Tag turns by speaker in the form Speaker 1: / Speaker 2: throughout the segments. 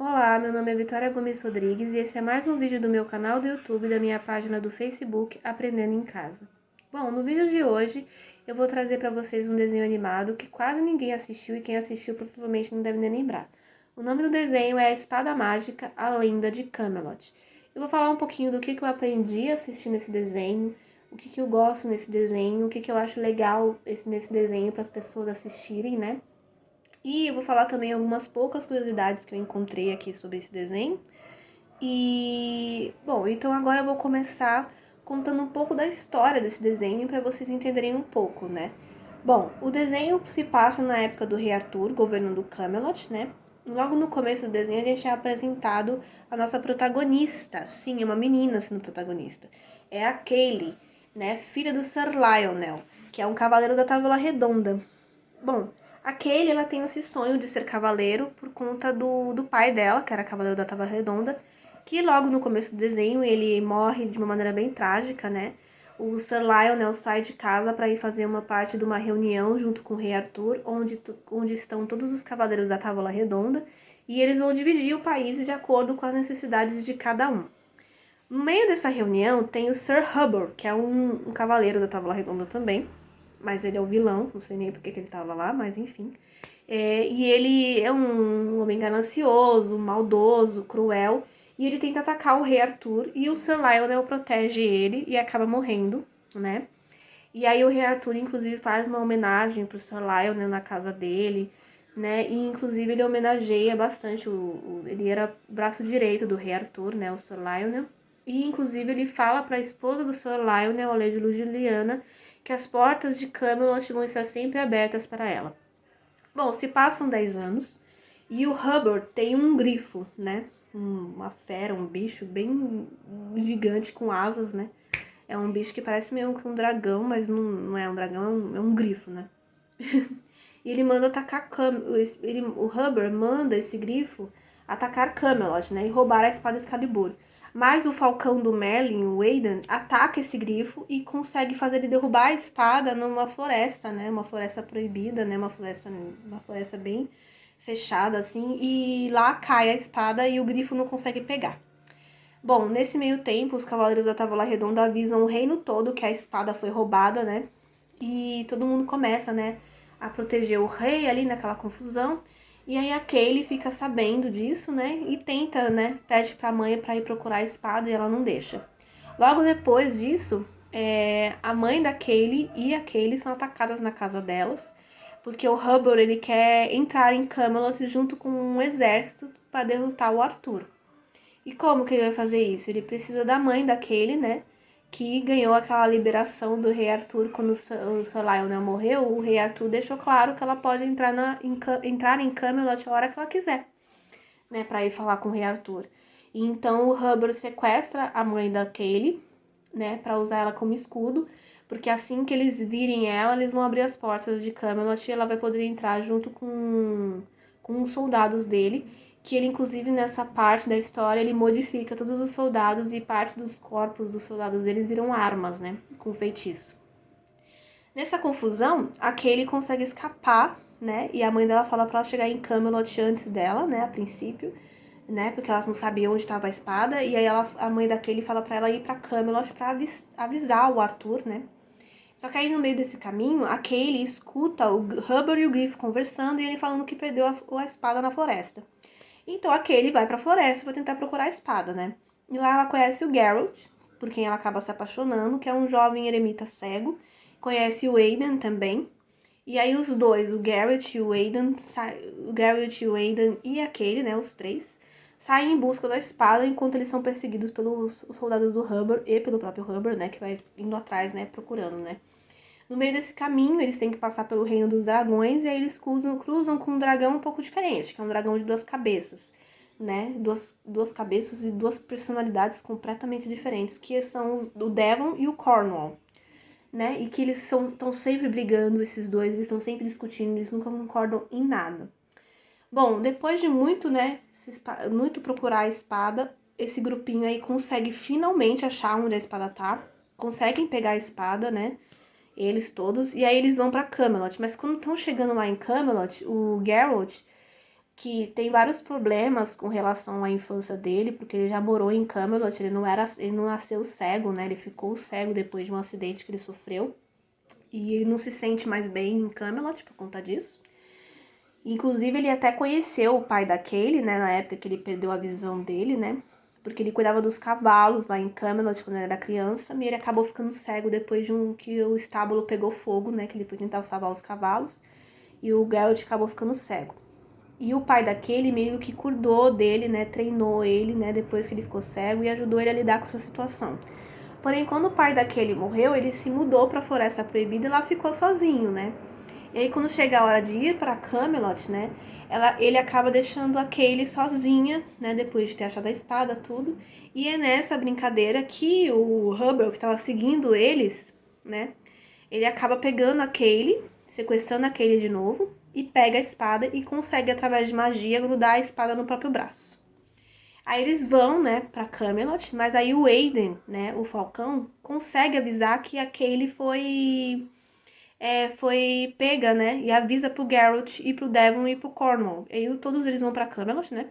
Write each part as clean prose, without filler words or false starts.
Speaker 1: Olá, meu nome é Vitória Gomes Rodrigues e esse é mais um vídeo do meu canal do YouTube e da minha página do Facebook Aprendendo em Casa. Bom, no vídeo de hoje eu vou trazer para vocês um desenho animado que quase ninguém assistiu e quem assistiu provavelmente não deve nem lembrar. O nome do desenho é A Espada Mágica, a Lenda de Camelot. Eu vou falar um pouquinho do que eu aprendi assistindo esse desenho, o que eu gosto nesse desenho, o que eu acho legal nesse desenho para as pessoas assistirem, né? E eu vou falar também algumas poucas curiosidades que eu encontrei aqui sobre esse desenho. Bom, então agora eu vou começar contando um pouco da história desse desenho para vocês entenderem um pouco, né? Bom, o desenho se passa na época do rei Arthur, governando Camelot, né? Logo no começo do desenho a gente é apresentado a nossa protagonista, sim, é uma menina sendo protagonista. É a Kaylee, né, filha do Sir Lionel, que é um cavaleiro da Távola Redonda. Bom, a Kaylee, ela tem esse sonho de ser cavaleiro por conta do pai dela, que era cavaleiro da Távola Redonda, que logo no começo do desenho ele morre de uma maneira bem trágica, né? O Sir Lionel sai de casa para ir fazer uma parte de uma reunião junto com o rei Arthur, onde estão todos os cavaleiros da Távola Redonda, e eles vão dividir o país de acordo com as necessidades de cada um. No meio dessa reunião tem o Sir Hubbard, que é um cavaleiro da Távola Redonda também, mas ele é o vilão, não sei nem porque que ele tava lá, mas enfim. E ele é um homem ganancioso, maldoso, cruel, e ele tenta atacar o rei Arthur, e o Sir Lionel protege ele e acaba morrendo, né? E aí o rei Arthur, inclusive, faz uma homenagem pro Sir Lionel na casa dele, né? E, inclusive, ele homenageia bastante, ele era o braço direito do rei Arthur, né? O Sir Lionel. E, inclusive, ele fala para a esposa do Sir Lionel, a Lady Juliana, que as portas de Camelot vão estar sempre abertas para ela. Bom, se passam 10 anos e o Hubbard tem um grifo, né? Uma fera, um bicho bem gigante com asas, né? É um bicho que parece meio que um dragão, mas não é um dragão, é um grifo, né? E ele manda atacar o Hubbard manda esse grifo atacar Camelot, né? E roubar a espada Excalibur. Mas o falcão do Merlin, o Aidan, ataca esse grifo e consegue fazer ele derrubar a espada numa floresta, né? Uma floresta proibida, né? Uma floresta bem fechada, assim. E lá cai a espada e o grifo não consegue pegar. Bom, nesse meio tempo, os cavaleiros da Távola Redonda avisam o reino todo que a espada foi roubada, né? E todo mundo começa, né, a proteger o rei ali naquela confusão. E aí a Kaylee fica sabendo disso, né, e tenta, né, pede pra mãe pra ir procurar a espada e ela não deixa. Logo depois disso, a mãe da Kaylee e a Kaylee são atacadas na casa delas, porque o Hubbard, ele quer entrar em Camelot junto com um exército para derrotar o Arthur. E como que ele vai fazer isso? Ele precisa da mãe daquele, né? Que ganhou aquela liberação do rei Arthur quando o Sir Lionel morreu. O rei Arthur deixou claro que ela pode entrar em Camelot a hora que ela quiser, né? Pra ir falar com o rei Arthur. E então o Hubbard sequestra a mãe da Kaylee, né? Pra usar ela como escudo. Porque assim que eles virem ela, eles vão abrir as portas de Camelot e ela vai poder entrar junto com os soldados dele, que ele, inclusive, nessa parte da história, ele modifica todos os soldados e parte dos corpos dos soldados deles viram armas, né, com feitiço. Nessa confusão, a Kaylee consegue escapar, né, e a mãe dela fala pra ela chegar em Camelot antes dela, né, a princípio, né, porque elas não sabiam onde estava a espada, e aí a mãe da Kaylee fala pra ela ir pra Camelot pra avisar o Arthur, né. Só que aí no meio desse caminho, a Kaylee escuta o Hubbard e o Griff conversando e ele falando que perdeu a espada na floresta. Então a Kaylee vai pra floresta pra tentar procurar a espada, né? E lá ela conhece o Geralt, por quem ela acaba se apaixonando, que é um jovem eremita cego. Conhece o Aidan também. E aí os dois, o Geralt e o Aidan, e a Kaylee, né, os três, saem em busca da espada enquanto eles são perseguidos pelos soldados do Hubbard e pelo próprio Hubbard, né, que vai indo atrás, né, procurando, né. No meio desse caminho, eles têm que passar pelo reino dos dragões e aí eles cruzam com um dragão um pouco diferente, que é um dragão de duas cabeças, né? Duas cabeças e duas personalidades completamente diferentes, que são o Devon e o Cornwall, né? E que eles estão sempre brigando, esses dois, eles estão sempre discutindo, eles nunca concordam em nada. Bom, depois de muito, né, muito procurar a espada, esse grupinho aí consegue finalmente achar onde a espada tá, conseguem pegar a espada, né? Eles todos, e aí eles vão pra Camelot. Mas quando estão chegando lá em Camelot, o Geralt, que tem vários problemas com relação à infância dele, porque ele já morou em Camelot, ele não nasceu cego, né? Ele ficou cego depois de um acidente que ele sofreu. E ele não se sente mais bem em Camelot por conta disso. Inclusive, ele até conheceu o pai da Kaylee, né? Na época que ele perdeu a visão dele, né? Porque ele cuidava dos cavalos lá em Camelot quando ele era criança. E ele acabou ficando cego depois de que o estábulo pegou fogo, né? Que ele foi tentar salvar os cavalos. E o Geralt acabou ficando cego. E o pai da Kaylee meio que cuidou dele, né? Treinou ele, né? Depois que ele ficou cego e ajudou ele a lidar com essa situação. Porém, quando o pai da Kaylee morreu, ele se mudou para a Floresta Proibida e lá ficou sozinho, né? E aí, quando chega a hora de ir para Camelot, né? Ele acaba deixando a Kaylee sozinha, né? Depois de ter achado a espada, tudo. E é nessa brincadeira que o Hubble, que estava seguindo eles, né? Ele acaba pegando a Kaylee, sequestrando a Kaylee de novo, e pega a espada e consegue, através de magia, grudar a espada no próprio braço. Aí eles vão, né, pra Camelot, mas aí o Aiden, né, o Falcão, consegue avisar que a Kaylee foi pega, né, e avisa pro Geralt e pro Devon e pro Cornwall. E aí todos eles vão pra Camelot, né.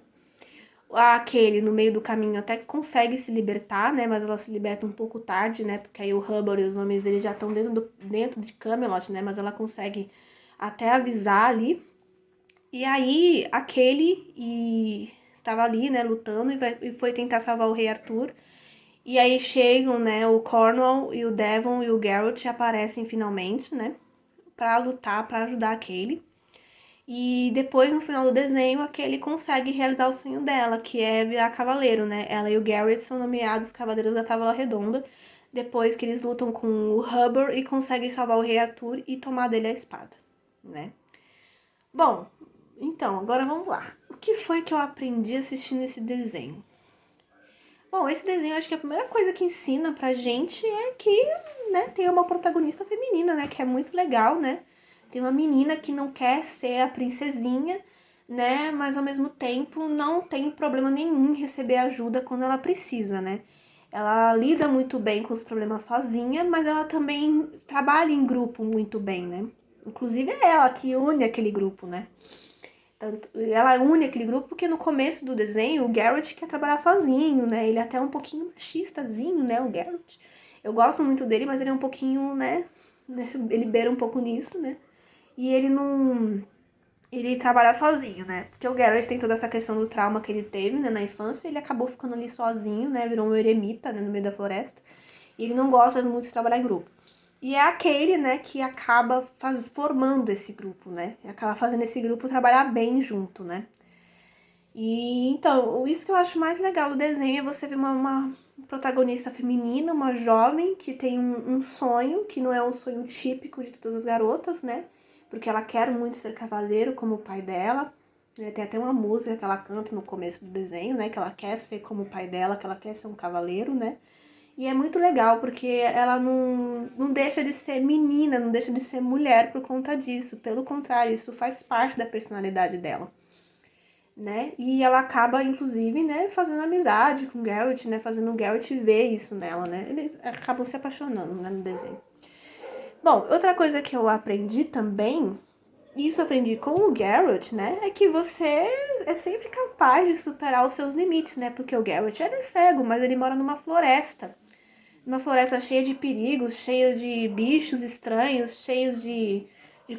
Speaker 1: A Kaylee, no meio do caminho, até consegue se libertar, né, mas ela se liberta um pouco tarde, né, porque aí o Hubble e os homens dele já estão dentro de Camelot, né, mas ela consegue até avisar ali. E aí a Kaylee tava ali, né, lutando e foi tentar salvar o Rei Arthur. E aí chegam, né, o Cornwall e o Devon e o Geralt aparecem finalmente, né, pra lutar, pra ajudar a Kaylee. E depois, no final do desenho, a Kaylee consegue realizar o sonho dela, que é virar cavaleiro, né. Ela e o Geralt são nomeados Cavaleiros da Távola Redonda, depois que eles lutam com o Hubble e conseguem salvar o Rei Arthur e tomar dele a espada, né. Bom, então, agora vamos lá. O que foi que eu aprendi assistindo esse desenho? Bom, esse desenho, acho que a primeira coisa que ensina pra gente é que, né, tem uma protagonista feminina, né, que é muito legal, né? Tem uma menina que não quer ser a princesinha, né, mas ao mesmo tempo não tem problema nenhum em receber ajuda quando ela precisa, né? Ela lida muito bem com os problemas sozinha, mas ela também trabalha em grupo muito bem, né? Inclusive é ela que une aquele grupo, né? Tanto, ela une aquele grupo porque no começo do desenho o Geralt quer trabalhar sozinho, né? Ele é até um pouquinho machistazinho, né? O Geralt. Eu gosto muito dele, mas ele é um pouquinho, né? Ele beira um pouco nisso, né? E ele não. Ele trabalha sozinho, né? Porque o Geralt tem toda essa questão do trauma que ele teve, né, na infância. Ele acabou ficando ali sozinho, né? Virou um eremita, né, no meio da floresta. E ele não gosta muito de trabalhar em grupo. E é aquele, né, que acaba formando esse grupo, né? Acaba fazendo esse grupo trabalhar bem junto, né? E então, isso que eu acho mais legal do desenho é você ver uma protagonista feminina, uma jovem que tem um sonho, que não é um sonho típico de todas as garotas, né? Porque ela quer muito ser cavaleiro como o pai dela. Né? Tem até uma música que ela canta no começo do desenho, né? Que ela quer ser como o pai dela, que ela quer ser um cavaleiro, né? E é muito legal, porque ela não deixa de ser menina, não deixa de ser mulher por conta disso. Pelo contrário, isso faz parte da personalidade dela, né? E ela acaba, inclusive, né, fazendo amizade com o Geralt, né? Fazendo o Geralt ver isso nela, né? Eles acabam se apaixonando, né, no desenho. Bom, outra coisa que eu aprendi também, isso eu aprendi com o Geralt, né? É que você é sempre capaz de superar os seus limites, né? Porque o Geralt é cego, mas ele mora numa floresta. Uma floresta cheia de perigos, cheia de bichos estranhos, cheios de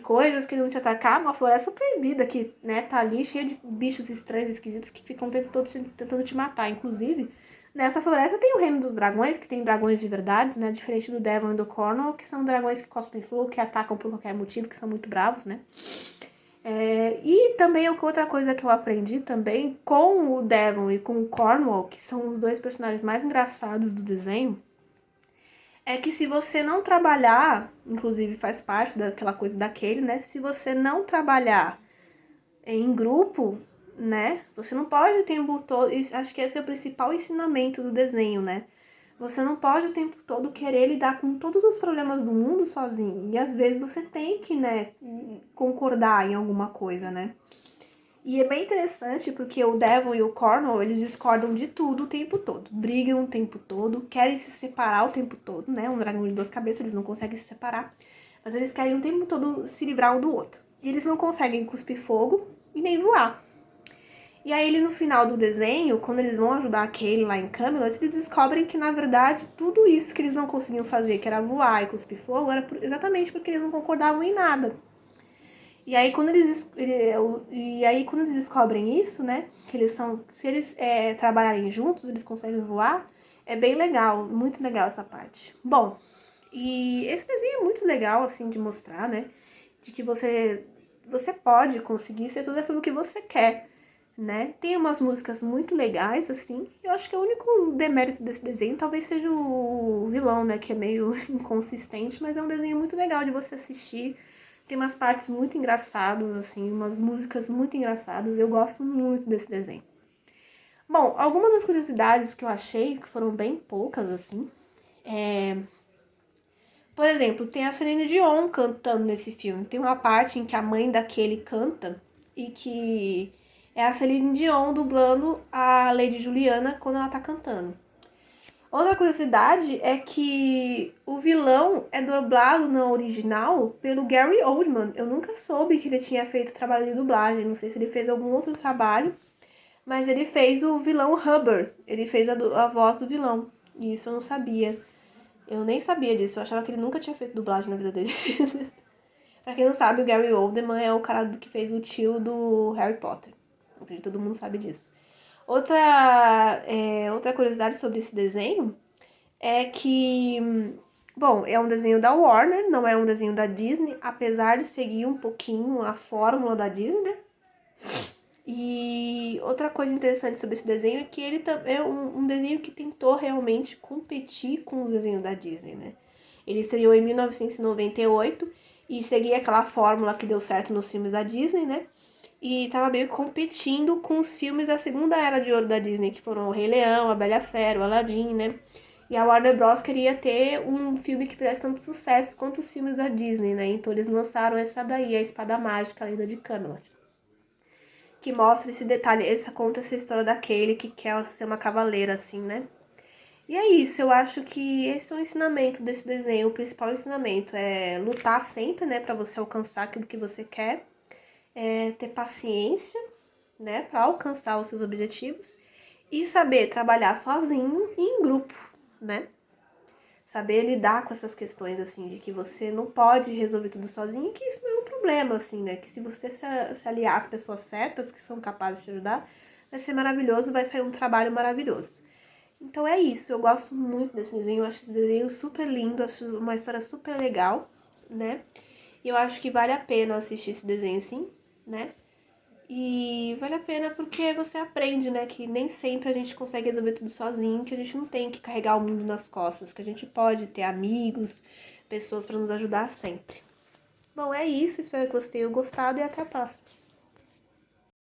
Speaker 1: coisas que vão te atacar. Uma floresta proibida que, né, tá ali cheia de bichos estranhos, esquisitos que ficam o tempo todo tentando te matar. Inclusive, nessa floresta tem o Reino dos Dragões, que tem dragões de verdade, né? Diferente do Devon e do Cornwall, que são dragões que cospem fogo, que atacam por qualquer motivo, que são muito bravos, né? E também outra coisa que eu aprendi também com o Devon e com o Cornwall, que são os dois personagens mais engraçados do desenho, é que se você não trabalhar, inclusive faz parte daquela coisa daquele, né? Se você não trabalhar em grupo, né? Você não pode o tempo todo. Acho que esse é o principal ensinamento do desenho, né? Você não pode o tempo todo querer lidar com todos os problemas do mundo sozinho. E às vezes você tem que, né, concordar em alguma coisa, né? E é bem interessante porque o Devon e o Cornwall, eles discordam de tudo o tempo todo. Brigam o tempo todo, querem se separar o tempo todo, né? Um dragão de duas cabeças, eles não conseguem se separar. Mas eles querem o tempo todo se livrar um do outro. E eles não conseguem cuspir fogo e nem voar. E aí, no final do desenho, quando eles vão ajudar a Kaylee lá em Camelot, eles descobrem que, na verdade, tudo isso que eles não conseguiam fazer, que era voar e cuspir fogo, era exatamente porque eles não concordavam em nada. E aí, quando eles descobrem isso, né, que eles são, se eles trabalharem juntos, eles conseguem voar, é bem legal, muito legal essa parte. Bom, e esse desenho é muito legal, assim, de mostrar, né, de que você pode conseguir ser tudo aquilo que você quer, né? Tem umas músicas muito legais, assim. Eu acho que o único demérito desse desenho talvez seja o vilão, né? Que é meio inconsistente, mas é um desenho muito legal de você assistir. Tem umas partes muito engraçadas, assim, umas músicas muito engraçadas. Eu gosto muito desse desenho. Bom, algumas das curiosidades que eu achei, que foram bem poucas, assim, por exemplo, tem a Celine Dion cantando nesse filme. Tem uma parte em que a mãe daquele canta e que é a Celine Dion dublando a Lady Juliana quando ela tá cantando. Outra curiosidade é que o vilão é dublado no original pelo Gary Oldman. Eu nunca soube que ele tinha feito trabalho de dublagem. Não sei se ele fez algum outro trabalho, mas ele fez o vilão Hubbard. Ele fez a voz do vilão. E isso eu não sabia. Eu nem sabia disso, eu achava que ele nunca tinha feito dublagem na vida dele. Pra quem não sabe, o Gary Oldman é o cara que fez o tio do Harry Potter. Acredito que todo mundo sabe disso. Outra curiosidade sobre esse desenho é que, bom, é um desenho da Warner, não é um desenho da Disney, apesar de seguir um pouquinho a fórmula da Disney, né? E outra coisa interessante sobre esse desenho é que ele é um desenho que tentou realmente competir com o desenho da Disney, né? Ele estreou em 1998 e seguia aquela fórmula que deu certo nos filmes da Disney, né? E tava meio competindo com os filmes da segunda era de ouro da Disney, que foram o Rei Leão, a Bela Fera, o Aladdin, né? E a Warner Bros. Queria ter um filme que fizesse tanto sucesso quanto os filmes da Disney, né? Então eles lançaram essa daí, a Espada Mágica, a Lenda de Camelot, que mostra esse detalhe, conta essa história da Kaylee que quer ser uma cavaleira, assim, né? E é isso, eu acho que esse é o ensinamento desse desenho, o principal ensinamento é lutar sempre, né, pra você alcançar aquilo que você quer, ter paciência, né, pra alcançar os seus objetivos e saber trabalhar sozinho e em grupo, né? Saber lidar com essas questões, assim, de que você não pode resolver tudo sozinho, que isso não é um problema, assim, né? Que se você se aliar às pessoas certas, que são capazes de te ajudar, vai ser maravilhoso, vai sair um trabalho maravilhoso. Então é isso, eu gosto muito desse desenho, eu acho esse desenho super lindo, acho uma história super legal, né? E eu acho que vale a pena assistir esse desenho, sim, né? E vale a pena porque você aprende, né, que nem sempre a gente consegue resolver tudo sozinho, que a gente não tem que carregar o mundo nas costas, que a gente pode ter amigos, pessoas para nos ajudar sempre. Bom, é isso, espero que vocês tenham gostado e até a próxima.